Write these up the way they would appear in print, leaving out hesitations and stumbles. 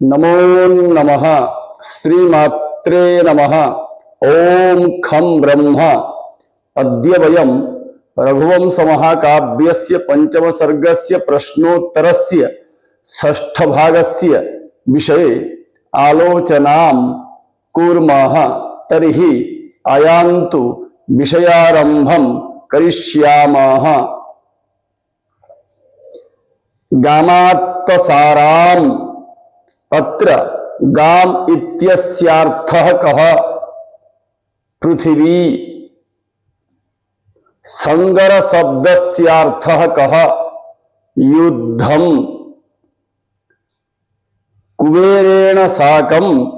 नमो नमः श्रीमात्रे नमः। ओम खं ब्रह्म। अद्य वयं रघुवंश महाकाव्यस्य पंचम सर्गस्य प्रश्नोत्तरस्य षष्ठ भागस्य विषये आलोचनां कुर्मः। तर्हि आयान्तु विषयारम्भं करिष्यामः। गामात्तसाराम्। अत्र गाम इत्यस्यार्थः कः? पृथिवी। संगर शब्दस्यार्थः कः? युद्धम्। कुबेरेण साकं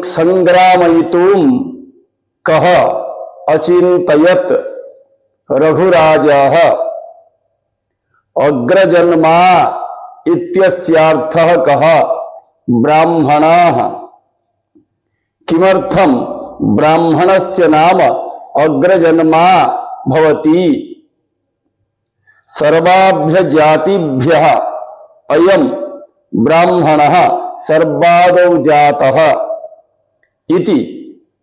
संग्रामयितुं कः अचिन्तयत्? रघुराजः। अग्रजन्मा इत्यस्यार्थः कः? ब्राह्मणः। किमर्थं ब्राह्मणस्य नाम अग्रजन्मा भवति? सर्वाभ्य जातिभ्यः अयं ब्राह्मणः सर्वादौ जातः इति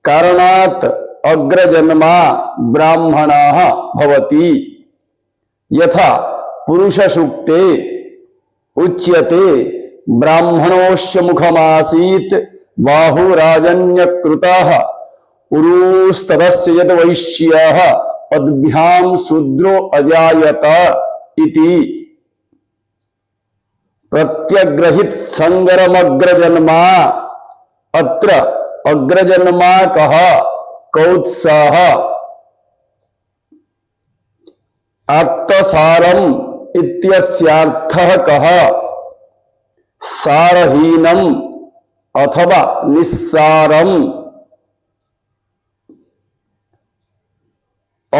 कारणात् अग्रजन्मा ब्राह्मणः भवति। यथा पुरुषसूक्ते उच्यते ब्राह्मणोस्य मुखमासीत् बाहुराजन्यकृतः उरुस्तदस्य यद्वैश्यः पद्भ्यां शूद्रो अजायत इति। प्रत्यग्रहित संगरमग्रजन्मा। अत्र अग्रजन्मा कः? कौत्सः। आत्तसारम् इत्यस्यार्थः कः? सारहीनम् अथवा निस्सारम्।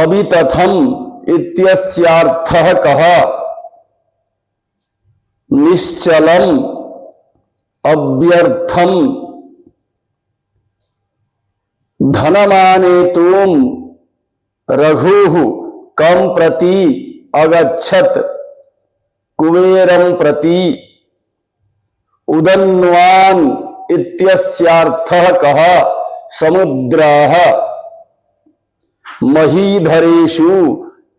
अवितथम् इत्यस्यार्थः कः? निश्चलम् अव्यर्थम्। धनमानेतुं रघुः कं प्रति अगच्छत्? कुबेरं प्रति। उदन्वान् इत्यस्यार्थः कः? समुद्रः। महीधरेषु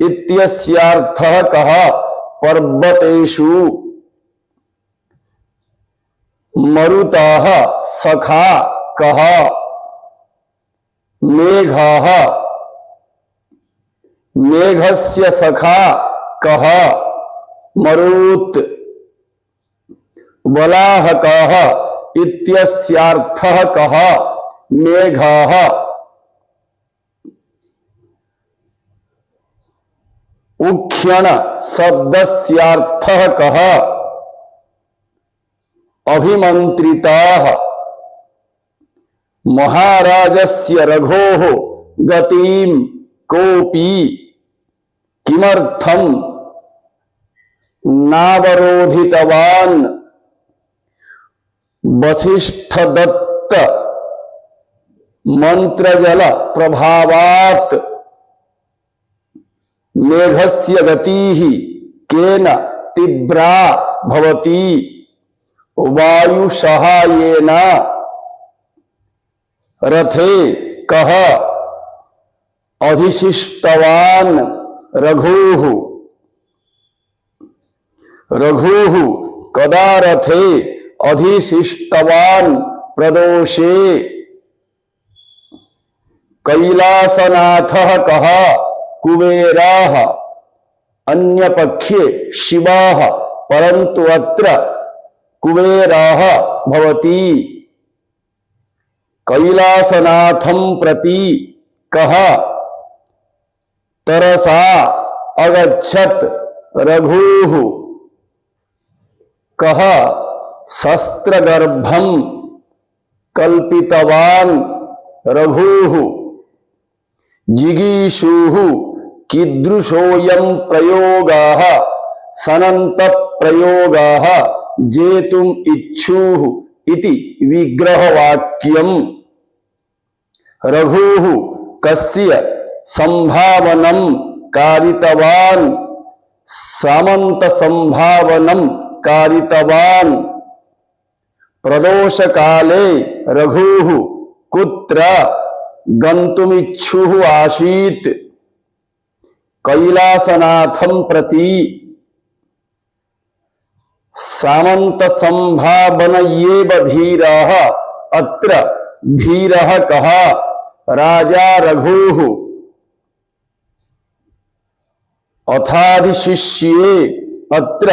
इत्यस्यार्थः कः? पर्वतेषु। मरुतः सखा कः? मेघः। मेघस्य सखा कः? मरुत्। वलाहकः इत्यस्यार्थः कः? मेघः। उक्ष्यण शब्दस्यार्थः कः? अभिमन्त्रितः। महाराजस्य रघोः गतिं कोऽपि किमर्थं नावरोधितवान्? वसिष्ठदत्त मंत्रजल प्रभावात्। मेघस्य गतिः केन तीव्रा भवति? वायुसहायेन। रथे कः अधिशिष्टवान्? रघुः। रघुः कदा रथे अधिशिष्टवान्? प्रदोषे। कैलासनाथः कः? कुबेरः। अन्यपक्षे शिवः परन्तु अत्र कुबेरः भवति। कैलासनाथं प्रति कः तरसा अगच्छत्? रघुः। कः शस्त्रगर्भं कल्पितवान्? रघुः। जिगीषुः कीदृशोऽयं प्रयोगः? सनन्तः प्रयोगः जेतुम् इच्छुः इति विग्रहवाक्यम्। रघुः कस्य संभावनं कारितवान्? सामंत संभावनं कारितवान् प्रदोष काले रघुः कुत्र गन्तुमिच्छुः आसीत् कैलासनाथं प्रति सामंत संभावनयेव धीरः अत्र धीरः कः राजा रघुः अथाधिशिष्ये अत्र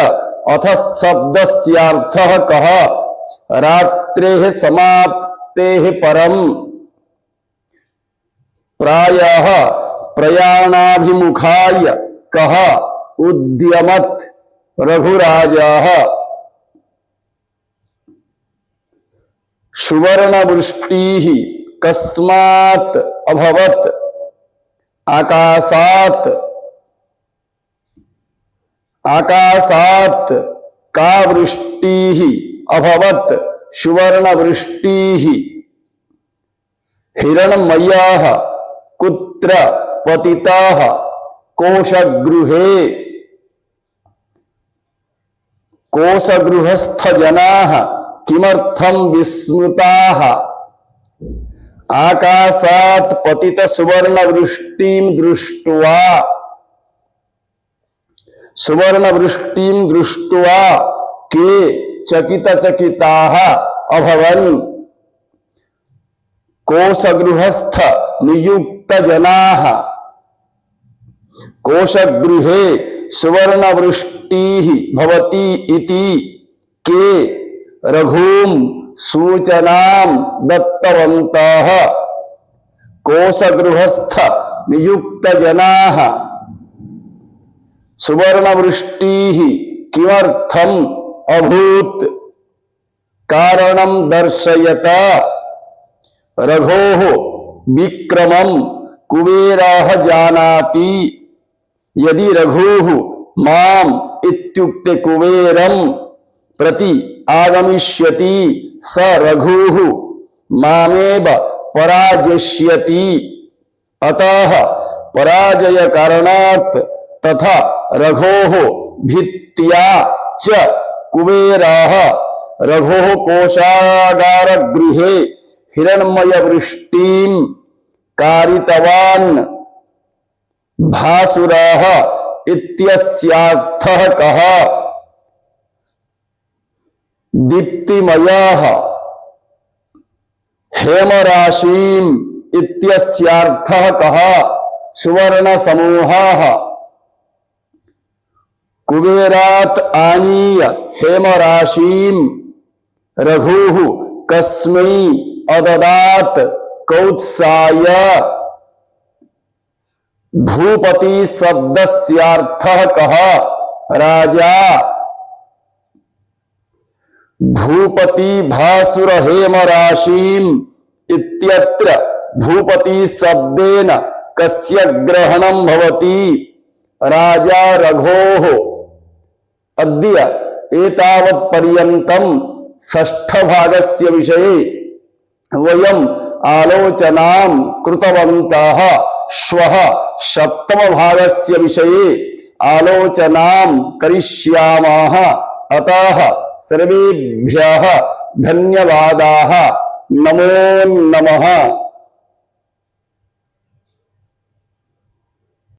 अथ शब्दस्यार्थः कः रात्रेः समाप्तेः परम् प्रायः प्रयाणाभिमुखाय कः उद्यमत् रघुराजः सुवर्णवृष्टिः कस्मात् अभवत् आकाशात् का वृष्टिः अभवत् सुवर्णवृष्टिः हिरण्मयः कुत्र पतितः कोशगृहे कोशगृहस्थजनाः किमर्थं विस्मृताः आकाशात् पतित सुवर्णवृष्टिं दृष्ट्वा के चकिताः अभवन् कोशगृहस्थ नियुक्तजनाः कोशगृहे सुवर्णवृष्टिः भवति इति के रघुं सूचनां दत्तवन्तः कोशगृहस्थ नियुक्तजनाः सुवर्णवृष्टिः किमर्थम् अभूत् कारणं दर्शयत रघोः विक्रमं कुबेरः जानाति यदि रघुः माम् इत्युक्ते कुबेरं प्रति आगमिष्यति स रघुः मामेव पराजयिष्यति अतः पराजय कारणात् तथा रघोः भित्त्या च कुबेरः रघोः कोशागारगृहे हिरण्मयवृष्टिं कारितवान् भासुरः इत्यस्यार्थः कः दीप्तिमयः हेमराशिम् इत्यस्यार्थः कः सुवर्णसमूहः कुबेरात् आनीय हेमराशिम् रघुः कस्मै अददात् कौत्साय भूपति शब्दस्यार्थः कः राजा भूपति भासुर हेमराशिम् इत्यत्र भूपति शब्देन कस्य ग्रहणं भवति राजा रघोः अद्य एतावत् पर्यन्तं षष्ठभागस्य विषये वयम् आलोचनां कृतवन्तः श्वः सप्तमभागस्य विषये आलोचनां करिष्यामः अतः सर्वेभ्यः धन्यवादाः नमो नमः।